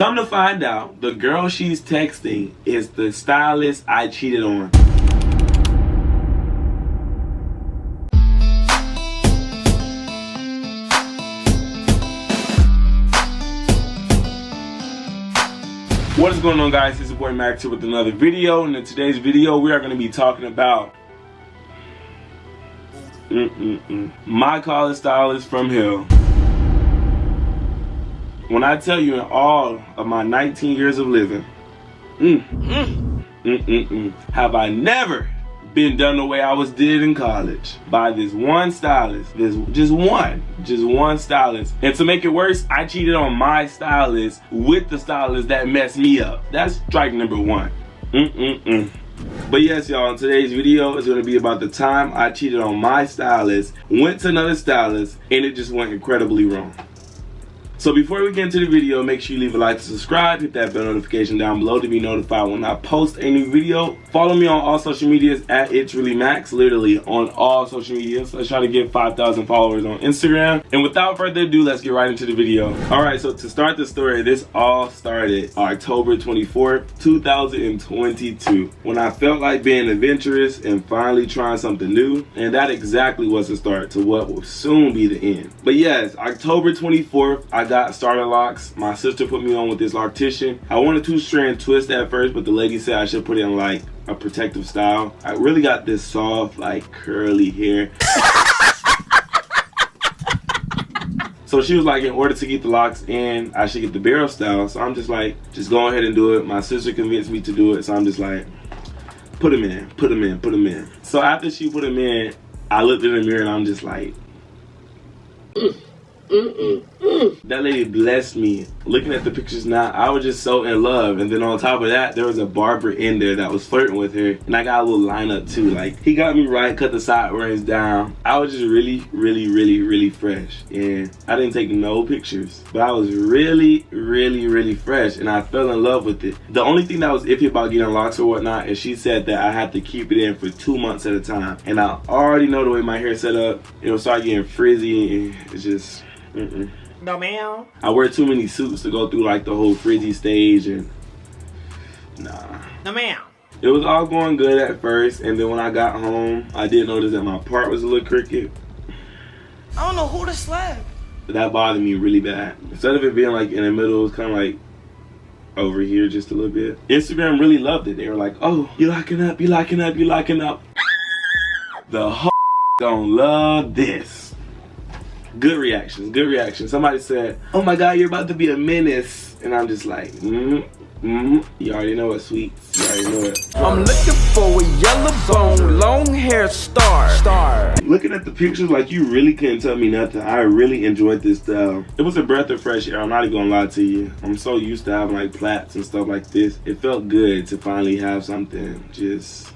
Come to find out, the girl she's texting is the stylist I cheated on. What is going on, guys? It's your boy Max here with another video, and in today's video we are going to be talking about my college stylist from hell. When I tell you, in all of my 19 years of living, have I never been done the way I was did in college by this one stylist. Just one stylist. And to make it worse, I cheated on my stylist with the stylist that messed me up. That's strike number one. But yes, y'all, in today's video is going to be about the time I cheated on my stylist, went to another stylist, and it just went incredibly wrong. So before we get into the video, make sure you leave a like to subscribe, hit that bell notification down below to be notified when I post a new video. Follow me on all social medias at ItsReallyMax, literally on all social medias. Let's try to get 5,000 followers on Instagram. And without further ado, let's get right into the video. Alright, so to start the story, this all started October 24th, 2022, when I felt like being adventurous and finally trying something new. And that exactly was the start to what will soon be the end. But yes, October 24th, I got starter locks. My sister put me on with this loctician. I wanted a 2-strand twist at first, but the lady said I should put it in like a protective style. I really got this soft, like curly hair. So she was like, in order to get the locks in, I should get the barrel style. So I'm just like, just go ahead and do it. My sister convinced me to do it, so I'm just like, put them in, put them in, put them in. So after she put them in, I looked in the mirror and I'm just like, that lady blessed me. Looking at the pictures now, I was just so in love. And then on top of that, there was a barber in there that was flirting with her, and I got a little lineup too. Like, he got me right, cut the sideburns down. I was just really fresh, and I didn't take no pictures, but I was really fresh, and I fell in love with it. The only thing that was iffy about getting locks or whatnot is she said that I had to keep it in for 2 months at a time, and I already know the way my hair set up, it'll start getting frizzy, and it's just no ma'am. I wear too many suits to go through like the whole frizzy stage, and nah. No ma'am. It was all going good at first, and then when I got home, I did notice that my part was a little crooked. I don't know who to slap. That bothered me really bad. Instead of it being like in the middle, it was kind of like over here just a little bit. Instagram really loved it. They were like, oh, you locking up, you locking up, you locking up. The whole don't love this. Good reactions, good reactions. Somebody said, oh my God, you're about to be a menace. And I'm just like, you already know it, sweet. You already know it. I'm looking for a yellow bone, long hair star. Looking at the pictures, like, you really couldn't tell me nothing. I really enjoyed this style. It was a breath of fresh air, I'm not even gonna lie to you. I'm so used to having like plaits and stuff like this. It felt good to finally have something just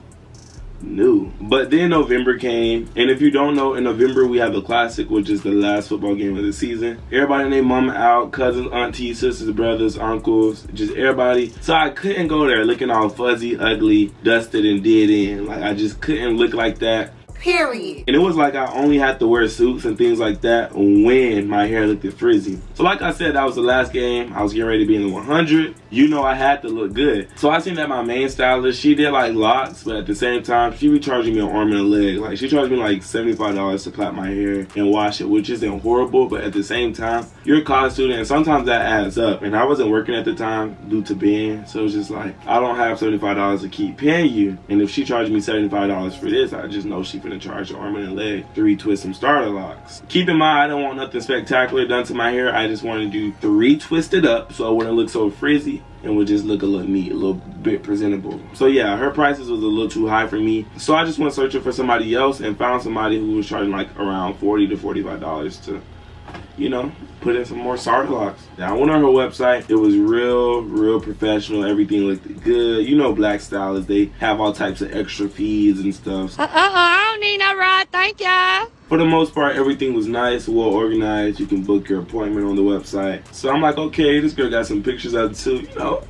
new. But then November came, and if you don't know, in November we have the Classic, which is the last football game of the season. Everybody and their mama out, cousins, aunties, sisters, brothers, uncles, just everybody. So I couldn't go there looking all fuzzy, ugly, dusted, and dead in. Like, I just couldn't look like that. Period. And it was like I only had to wear suits and things like that when my hair looked frizzy. So like I said, that was the last game. I was getting ready to be in the 100. You know, I had to look good. So I seen that my main stylist, she did like locks, but at the same time, she be charging me an arm and a leg. Like, she charged me like $75 to plait my hair and wash it, which isn't horrible, but at the same time, you're a college student and sometimes that adds up. And I wasn't working at the time due to being, so it's just like, I don't have $75 to keep paying you. And if she charged me $75 for this, I just know she finna charge your arm and a leg to retwist some starter locks. Keep in mind, I don't want nothing spectacular done to my hair. I just want to do 3 twisted up so it wouldn't look so frizzy and would just look a little neat, a little bit presentable. So yeah, her prices was a little too high for me. So I just went searching for somebody else and found somebody who was charging like around $40 to $45 to, you know, put in some more starter locks. Now I went on her website. It was real professional. Everything looked good. You know, black stylists, they have all types of extra fees and stuff. I don't need no ride, thank ya. For the most part, everything was nice, well organized. You can book your appointment on the website. So I'm like, okay, this girl got some pictures of it too, you know.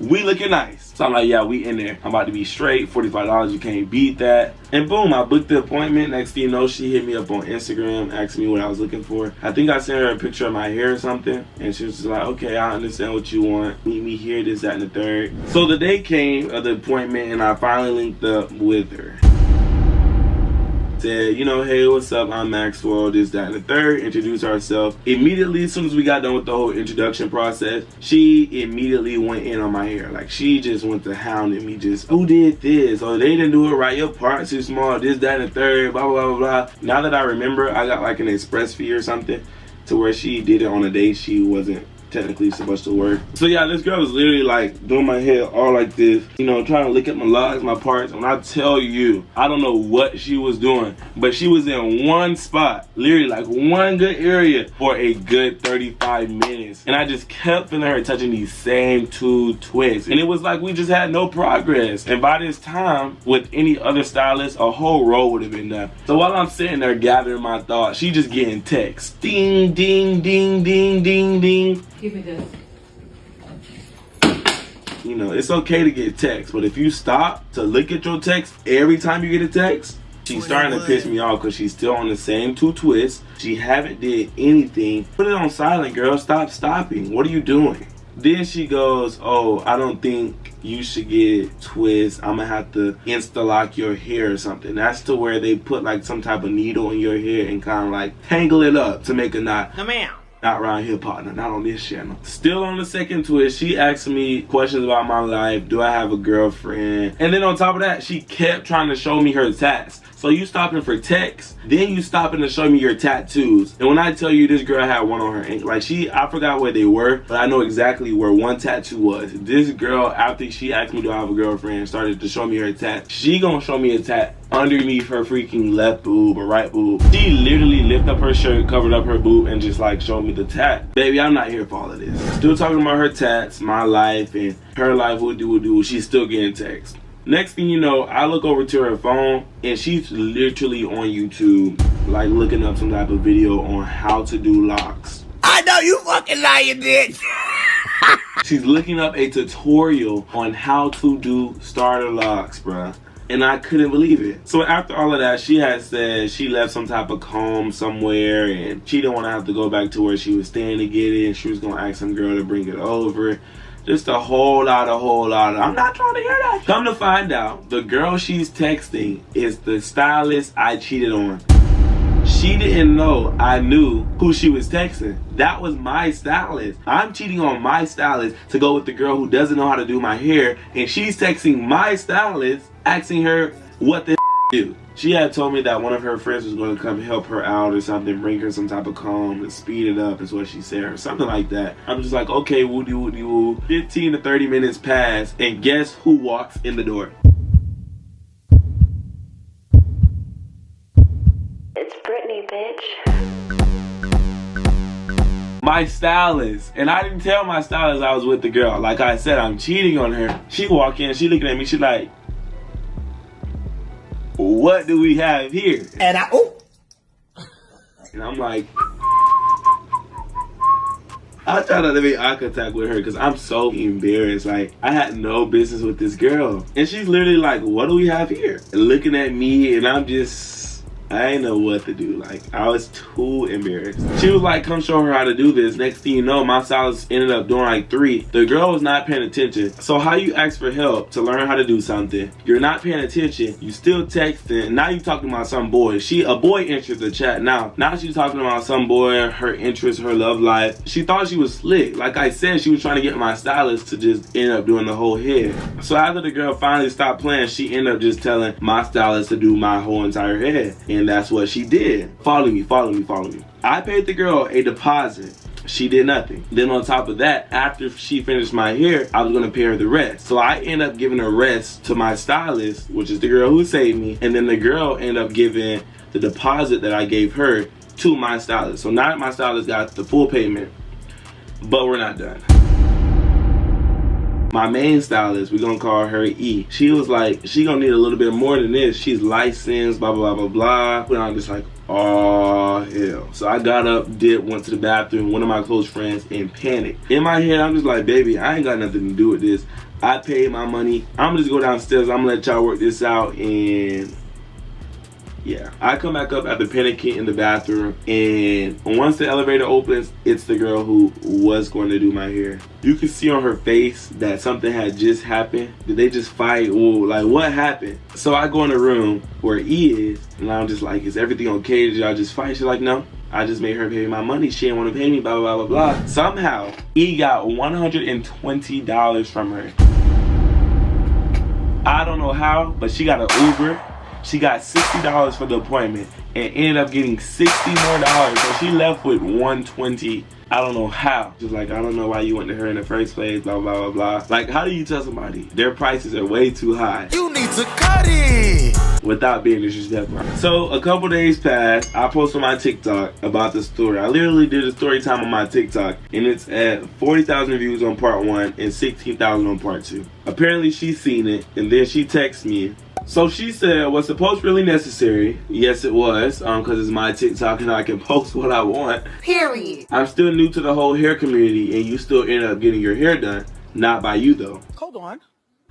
we looking nice. So I'm like, yeah, we in there. I'm about to be straight. $45, you can't beat that. And boom, I booked the appointment. Next thing you know, she hit me up on Instagram, asked me what I was looking for. I think I sent her a picture of my hair or something. And she was just like, okay, I understand what you want. Meet me here, this, that, and the third. So the day came of the appointment and I finally linked up with her. Said, you know, hey, what's up? I'm Maxwell, this, that, and the third. Introduced herself. Immediately, as soon as we got done with the whole introduction process, she immediately went in on my hair. Like, she just went to hounding me, just, who did this? Oh, they didn't do it right. Your part's too small. This, that, and the third. Blah, blah, blah, blah. Now that I remember, I got like an express fee or something to where she did it on a day she wasn't technically supposed to work. So yeah, this girl was literally like doing my hair all like this, you know, trying to lick at my locks, my parts. When I tell you, I don't know what she was doing, but she was in one spot, literally like one good area for a good 35 minutes. And I just kept feeling her touching these same two twists. And it was like we just had no progress. And by this time, with any other stylist, a whole row would have been done. So while I'm sitting there gathering my thoughts, she just getting texts. Ding, ding, ding, ding, ding, ding. Give me this. You know, it's okay to get text, but if you stop to look at your text every time you get a text, she's starting to piss me off because she's still on the same two twists. She haven't did anything. Put it on silent, girl. Stop stopping. What are you doing? Then she goes, oh, I don't think you should get twists. I'm gonna have to insta-lock your hair or something. That's to where they put like some type of needle in your hair and kind of like tangle it up to make a knot. Come out. Not around here, partner. Not on this channel. Still on the second twist, she asked me questions about my life. Do I have a girlfriend? And then on top of that, she kept trying to show me her tats. So you stopping for texts, then you stopping to show me your tattoos. And when I tell you this girl had one on her ankle, like I forgot where they were, but I know exactly where one tattoo was. This girl, after she asked me do I have a girlfriend, started to show me her tat. She gonna show me a tat underneath her freaking left boob or right boob. She literally lifted up her shirt, covered up her boob, and just like showed me the tat. Baby, I'm not here for all of this. Still talking about her tats, my life, and her life, woo-doo-woo-doo. She's still getting texts. Next thing you know, I look over to her phone and she's literally on YouTube, like looking up some type of video on how to do locks. I know you fucking lying, bitch. She's looking up a tutorial on how to do starter locks, bruh. And I couldn't believe it. So after all of that, she had said she left some type of comb somewhere and she didn't want to have to go back to where she was staying to get it. And she was going to ask some girl to bring it over. Just a whole lot of, I'm not trying to hear that. Come to find out, the girl she's texting is the stylist I cheated on. She didn't know I knew who she was texting. That was my stylist. I'm cheating on my stylist to go with the girl who doesn't know how to do my hair, and she's texting my stylist, asking her what the do. She had told me that one of her friends was going to come help her out or something, bring her some type of comb to speed it up is what she said, or something like that. I'm just like, okay, woody woody woo. 15 to 30 minutes pass, and guess who walks in the door? It's Brittany, bitch. My stylist. And I didn't tell my stylist I was with the girl. Like I said, I'm cheating on her. She walk in, she looking at me, she like, what do we have here? And And I'm like, I try not to make eye contact with her because I'm so embarrassed. Like, I had no business with this girl. And she's literally like, what do we have here? And looking at me, and I'm just, I didn't know what to do. Like, I was too embarrassed. She was like, come show her how to do this. Next thing you know, my stylist ended up doing like 3. The girl was not paying attention. So how you ask for help to learn how to do something, you're not paying attention, you still texting, now you talking about some boy. A boy entered the chat now. Now she's talking about some boy, her interests, her love life. She thought she was slick. Like I said, she was trying to get my stylist to just end up doing the whole head. So after the girl finally stopped playing, she ended up just telling my stylist to do my whole entire head. And that's what she did. Follow me, follow me, follow me. I paid the girl a deposit. She did nothing. Then on top of that, after she finished my hair, I was gonna pay her the rest. So I end up giving the rest to my stylist, which is the girl who saved me. And then the girl ended up giving the deposit that I gave her to my stylist. So now my stylist got the full payment, but we're not done. My main stylist, we're gonna call her E. She was like, she gonna need a little bit more than this. She's licensed, blah, blah, blah, blah, blah. And I'm just like, oh hell. So I got up, dipped, went to the bathroom, one of my close friends, and panicked. In my head, I'm just like, baby, I ain't got nothing to do with this. I paid my money. I'm just go downstairs. I'm gonna let y'all work this out. And yeah, I come back up after panicking in the bathroom, and once the elevator opens, it's the girl who was going to do my hair. You can see on her face that something had just happened. Did they just fight? Or like, what happened? So I go in the room where E is, and I'm just like, is everything okay? Did y'all just fight? She's like, no, I just made her pay my money. She didn't want to pay me, blah, blah, blah, blah, blah. Somehow, E got $120 from her. I don't know how, but she got an Uber. She got $60 for the appointment and ended up getting $60 more. So she left with $120. I don't know how. Just like, I don't know why you went to her in the first place, blah, blah, blah, blah. Like, how do you tell somebody their prices are way too high? You need to cut it! Without being disrespectful. So a couple days passed. I posted on my TikTok about the story. I literally did a story time on my TikTok, and it's at 40,000 views on part 1 and 16,000 on part 2. Apparently she's seen it, and then she texted me. So she said, was the post really necessary? Yes, it was, because it's my TikTok and I can post what I want. Period. I'm still new to the whole hair community, and you still end up getting your hair done. Not by you, though. Hold on.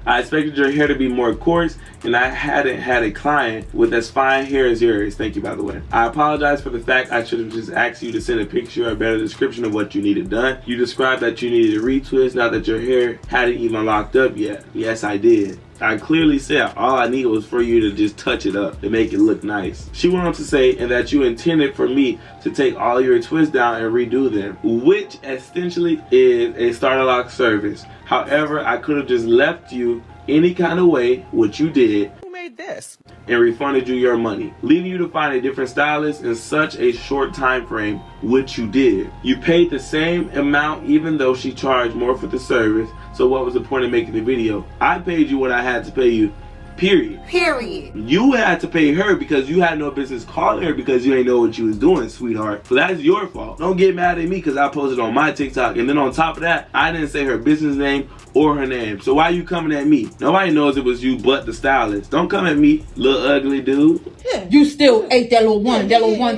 I expected your hair to be more coarse, and I hadn't had a client with as fine hair as yours. Thank you, by the way. I apologize for the fact I should have just asked you to send a picture or a better description of what you needed done. You described that you needed a retwist, not that your hair hadn't even locked up yet. Yes, I did. I clearly said all I needed was for you to just touch it up and make it look nice. She went on to say, and that you intended for me to take all your twists down and redo them, which essentially is a starter lock service. However, I could have just left you any kind of way, which you did. Who made this? And refunded you your money, leaving you to find a different stylist in such a short time frame, which you did. You paid the same amount even though she charged more for the service, so what was the point of making the video? I paid you what I had to pay you, period. Period. You had to pay her because you had no business calling her because you ain't know what you was doing, sweetheart. So that's your fault. Don't get mad at me because I posted on my TikTok, and then on top of that, I didn't say her business name or her name. So why you coming at me? Nobody knows it was you but the stylist. Don't come at me, little ugly dude. Yeah. You still ate that little one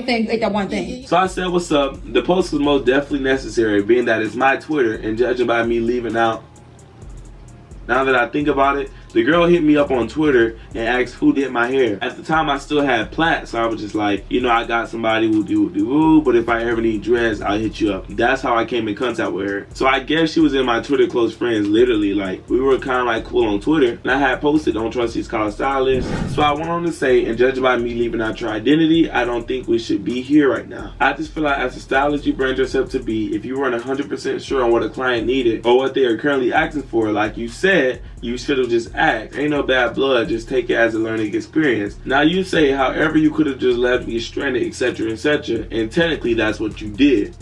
thing, ate that one thing. So I said, what's up? The post was most definitely necessary, being that it's my Twitter, and judging by me leaving out. Now that I think about it, the girl hit me up on Twitter and asked who did my hair. At the time, I still had plaits, so I was just like, you know, I got somebody who do, but if I ever need dreads, I'll hit you up. That's how I came in contact with her. So I guess she was in my Twitter close friends, literally. Like, we were kind of like cool on Twitter, and I had posted, don't trust these college stylists. So I went on to say, and judging by me leaving out your identity, I don't think we should be here right now. I just feel like as a stylist you brand yourself to be, if you weren't 100% sure on what a client needed or what they are currently asking for, like you said, you should have just asked. Ain't no bad blood, just take it as a learning experience. Now you say, however, you could have just left me stranded, etc., etc., and technically that's what you did.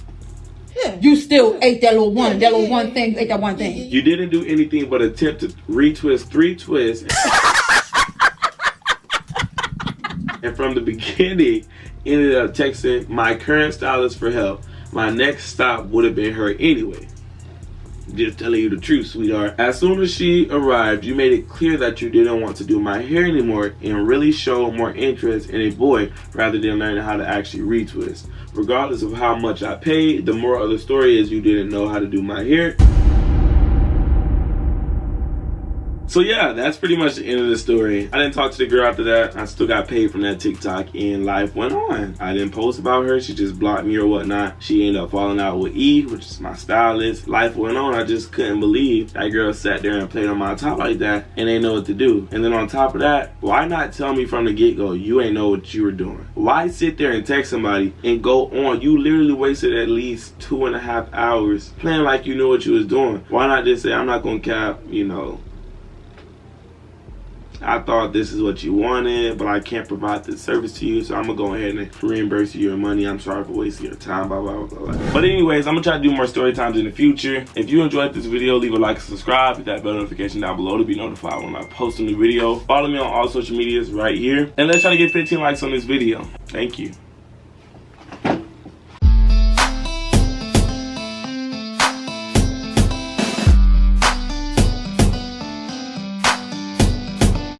Yeah. You still ate that little one thing, ate that one thing. You didn't do anything but attempt to retwist 3 twists. And from the beginning, ended up texting my current stylist for help. My next stop would have been her anyway. Just telling you the truth, sweetheart. As soon as she arrived, you made it clear that you didn't want to do my hair anymore and really showed more interest in a boy rather than learning how to actually retwist. Regardless of how much I paid, the moral of the story is you didn't know how to do my hair. So yeah, that's pretty much the end of the story. I didn't talk to the girl after that. I still got paid from that TikTok and life went on. I didn't post about her. She just blocked me or whatnot. She ended up falling out with E, which is my stylist. Life went on. I just couldn't believe that girl sat there and played on my top like that and ain't know what to do. And then on top of that, why not tell me from the get-go you ain't know what you were doing? Why sit there and text somebody and go on? You literally wasted at least 2.5 hours playing like you knew what you was doing. Why not just say, I'm not gonna cap, you know, I thought this is what you wanted, but I can't provide this service to you, so I'm gonna go ahead and reimburse you your money. I'm sorry for wasting your time, blah, blah, blah, blah. But anyways, I'm gonna try to do more story times in the future. If you enjoyed this video, leave a like and subscribe. Hit that bell notification down below to be notified when I post a new video. Follow me on all social medias right here. And let's try to get 15 likes on this video. Thank you.